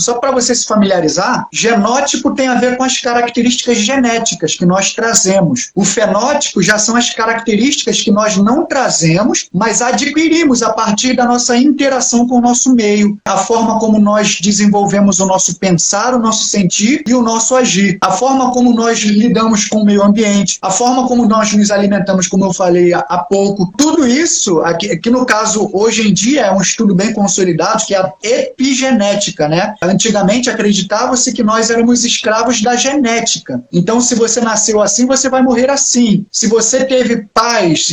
só para você se familiarizar, genótipo tem a ver com as características genéticas que nós trazemos. O fenótipo já são as características que nós não trazemos, mas adquirimos a partir da nossa interação com o nosso meio, a forma como nós desenvolvemos o nosso pensar, o nosso sentir e o nosso agir, a forma como nós lidamos com o meio ambiente, a forma como nós nos alimentamos, como eu falei há pouco. Tudo isso, aqui no caso, hoje em dia, é um estudo bem consolidado, que é a epigenética, né? Antigamente acreditava-se que nós éramos escravos da genética. Então, se você nasceu assim, você vai morrer assim. Se você teve pais,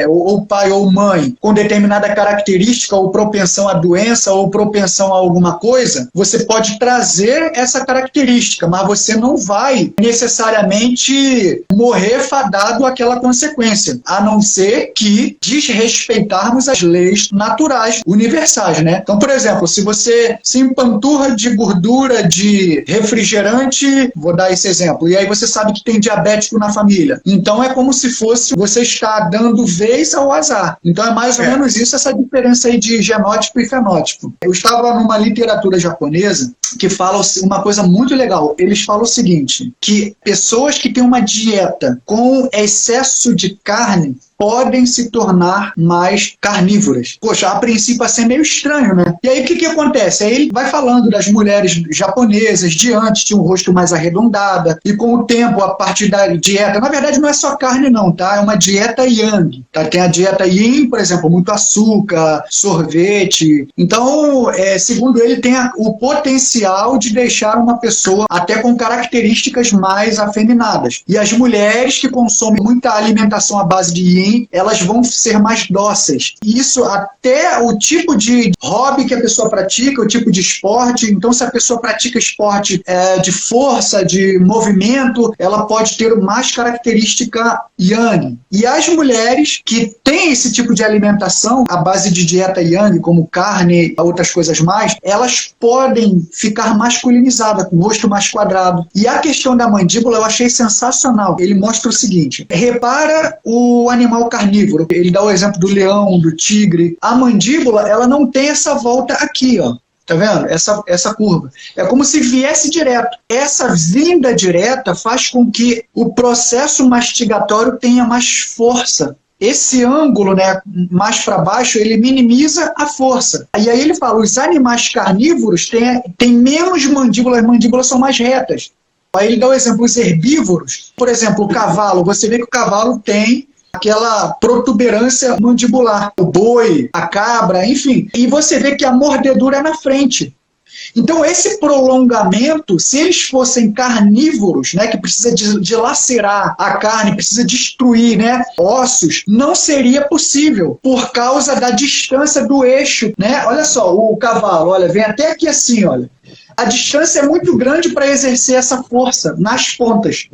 ou pai ou mãe, com determinada característica, ou propensão à doença, ou propensão a alguma coisa, você pode trazer essa característica, mas você não vai necessariamente morrer fadado àquela consequência, a não ser que desrespeitarmos as leis naturais, universais, né? Então, por exemplo, se você se empanturra de gordura de refrigerante, vou dar esse exemplo, e aí você sabe que tem diabético na família, então é como se fosse você estar dando vez ao azar. Então é mais ou menos isso, essa diferença aí de genótipo e fenótipo. Eu estava numa literatura japonesa que fala uma coisa muito legal. Eles falam o seguinte, que pessoas que têm uma dieta com excesso de carne podem se tornar mais carnívoras. Poxa, a princípio assim é meio estranho, né? E aí o que acontece? Aí ele vai falando das mulheres japonesas, de antes tinham um rosto mais arredondada, e com o tempo, a partir da dieta, na verdade não é só carne não, tá? É uma dieta yang, tá? Tem a dieta yin, por exemplo, muito açúcar, sorvete. Então, segundo ele, tem o potencial de deixar uma pessoa até com características mais afeminadas. E as mulheres que consomem muita alimentação à base de yin, elas vão ser mais dóceis. Isso até o tipo de hobby que a pessoa pratica, o tipo de esporte. Então, se a pessoa pratica esporte de força, de movimento, ela pode ter mais característica yang. E as mulheres que têm esse tipo de alimentação, à base de dieta yang, como carne, outras coisas mais, elas podem ficar masculinizadas, com o rosto mais quadrado. E a questão da mandíbula eu achei sensacional. Ele mostra o seguinte, repara o animal carnívoro, ele dá o exemplo do leão, do tigre. A mandíbula, ela não tem essa volta aqui, ó. Tá vendo? Essa curva. É como se viesse direto. Essa vinda direta faz com que o processo mastigatório tenha mais força. Esse ângulo, né, mais para baixo, ele minimiza a força. E aí ele fala, os animais carnívoros têm menos mandíbula, as mandíbulas são mais retas. Aí ele dá o exemplo, os herbívoros. Por exemplo, o cavalo, você vê que o cavalo tem aquela protuberância mandibular, o boi, a cabra, enfim. E você vê que a mordedura é na frente. Então, esse prolongamento, se eles fossem carnívoros, né, que precisa dilacerar a carne, precisa destruir, né, ossos, não seria possível por causa da distância do eixo, né? Olha só, o cavalo, olha, vem até aqui assim, olha. A distância é muito grande para exercer essa força nas pontas.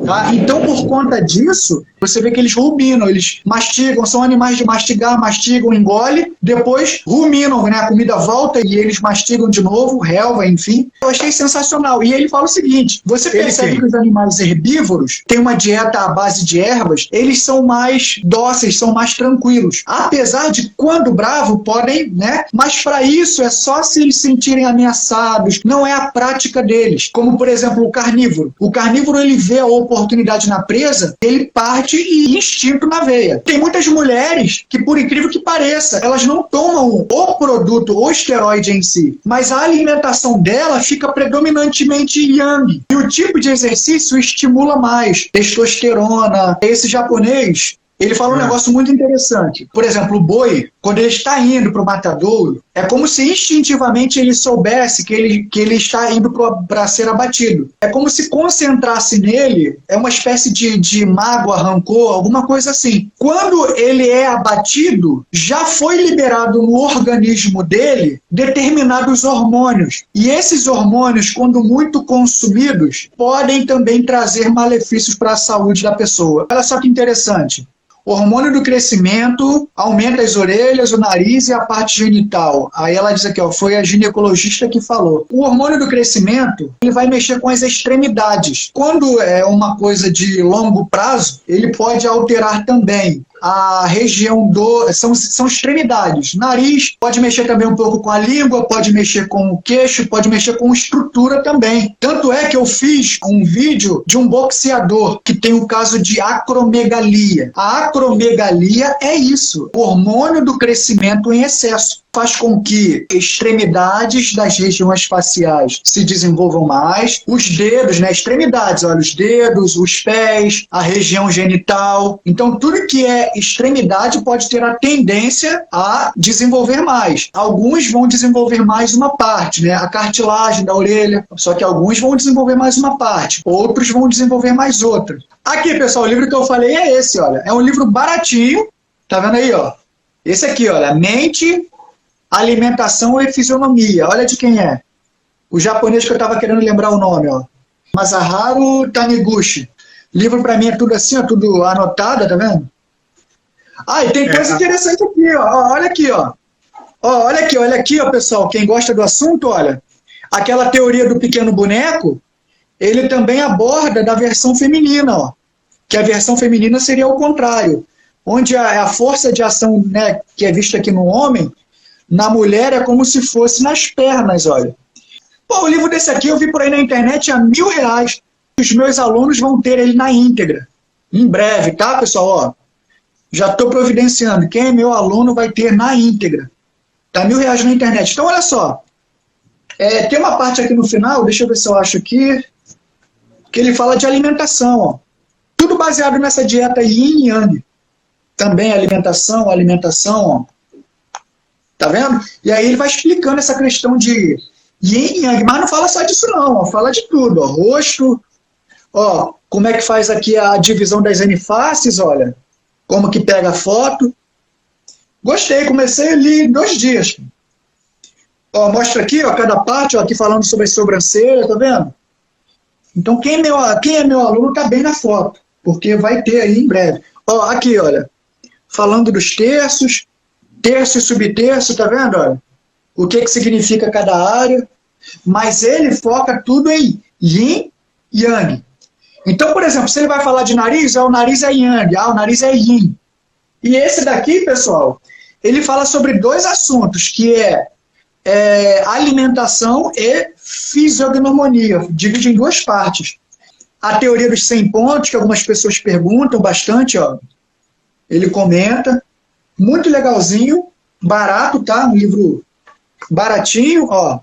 Tá? Então, por conta disso, você vê que eles ruminam, eles mastigam, são animais de mastigar, mastigam, engolem, depois ruminam, né? A comida volta e eles mastigam de novo, relva, enfim. Eu achei sensacional. E ele fala o seguinte, você percebe que os animais herbívoros têm uma dieta à base de ervas, eles são mais dóceis, são mais tranquilos. Apesar de, quando bravo, podem, né? Mas para isso é só se eles se sentirem ameaçados, não é a prática deles. Como, por exemplo, o carnívoro. O carnívoro, ele vê a oportunidade na presa, ele parte e instinto na veia. Tem muitas mulheres que, por incrível que pareça, elas não tomam o produto, o esteroide em si, mas a alimentação dela fica predominantemente yang. E o tipo de exercício estimula mais testosterona. Esse japonês, ele fala um negócio muito interessante. Por exemplo, o boi, quando ele está indo para o matadouro, é como se instintivamente ele soubesse que ele está indo para ser abatido. É como se concentrasse nele, é uma espécie de mágoa, rancor, alguma coisa assim. Quando ele é abatido, já foi liberado no organismo dele determinados hormônios. E esses hormônios, quando muito consumidos, podem também trazer malefícios para a saúde da pessoa. Olha só que interessante. O hormônio do crescimento aumenta as orelhas, o nariz e a parte genital. Aí ela diz aqui, ó, foi a ginecologista que falou. O hormônio do crescimento, ele vai mexer com as extremidades. Quando é uma coisa de longo prazo, ele pode alterar também a região são extremidades. Nariz, pode mexer também um pouco com a língua, pode mexer com o queixo, pode mexer com estrutura também. Tanto é que eu fiz um vídeo de um boxeador que tem o caso de acromegalia. A acromegalia é isso, o hormônio do crescimento em excesso. Faz com que extremidades das regiões faciais se desenvolvam mais, os dedos, né, extremidades, olha, os dedos, os pés, a região genital. Então, tudo que é extremidade pode ter a tendência a desenvolver mais. Alguns vão desenvolver mais uma parte, né, a cartilagem da orelha, só que alguns vão desenvolver mais uma parte, outros vão desenvolver mais outra. Aqui, pessoal, o livro que eu falei é esse, olha, é um livro baratinho, tá vendo aí, ó? Esse aqui, olha, Mente, Alimentação e Fisionomia. Olha de quem é. O japonês que eu estava querendo lembrar o nome, ó. Masaharu Taniguchi. Livro para mim é tudo assim, ó, tudo anotado, tá vendo? Ah, e tem coisa interessante aqui, ó. Olha aqui, ó. Olha aqui, ó, pessoal. Quem gosta do assunto, olha. Aquela teoria do pequeno boneco, ele também aborda da versão feminina, ó. Que a versão feminina seria o contrário. Onde a força de ação, né, que é vista aqui no homem, na mulher é como se fosse nas pernas, olha. Pô, o livro desse aqui eu vi por aí na internet a R$1.000. Os meus alunos vão ter ele na íntegra. Em breve, tá, pessoal? Ó, já estou providenciando. Quem é meu aluno vai ter na íntegra. Tá R$1.000 na internet. Então, olha só. Tem uma parte aqui no final, deixa eu ver se eu acho aqui, que ele fala de alimentação, ó. Tudo baseado nessa dieta Yin e Yang. Também alimentação, ó. Tá vendo? E aí ele vai explicando essa questão de Yin e Yang, mas não fala só disso não, ó, fala de tudo, ó, rosto, ó, como é que faz aqui a divisão das N-faces, olha, como que pega a foto. Gostei, comecei ali 2 dias. Ó, mostra aqui, ó, cada parte, ó, aqui falando sobre as sobrancelhas, tá vendo? Então quem é meu aluno tá bem na foto, porque vai ter aí em breve. Ó, aqui, olha, falando dos terços, terço e subterço, tá vendo? Olha, o que significa cada área. Mas ele foca tudo em Yin e Yang. Então, por exemplo, se ele vai falar de nariz, o nariz é Yang, o nariz é Yin. E esse daqui, pessoal, ele fala sobre 2 assuntos, que é alimentação e fisiognomonia. Divide em 2 partes. A teoria dos 100 pontos, que algumas pessoas perguntam bastante, ó. Ele comenta. Muito legalzinho, barato, tá? Um livro baratinho, ó.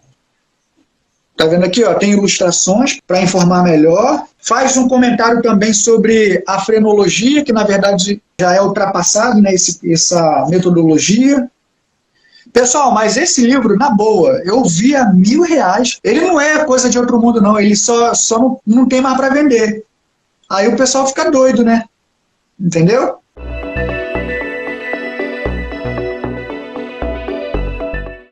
Tá vendo aqui, ó? Tem ilustrações para informar melhor. Faz um comentário também sobre a frenologia, que na verdade já é ultrapassado, né? Essa metodologia. Pessoal, mas esse livro, na boa, eu vi a R$1.000. Ele não é coisa de outro mundo, não. Ele só não tem mais para vender. Aí o pessoal fica doido, né? Entendeu?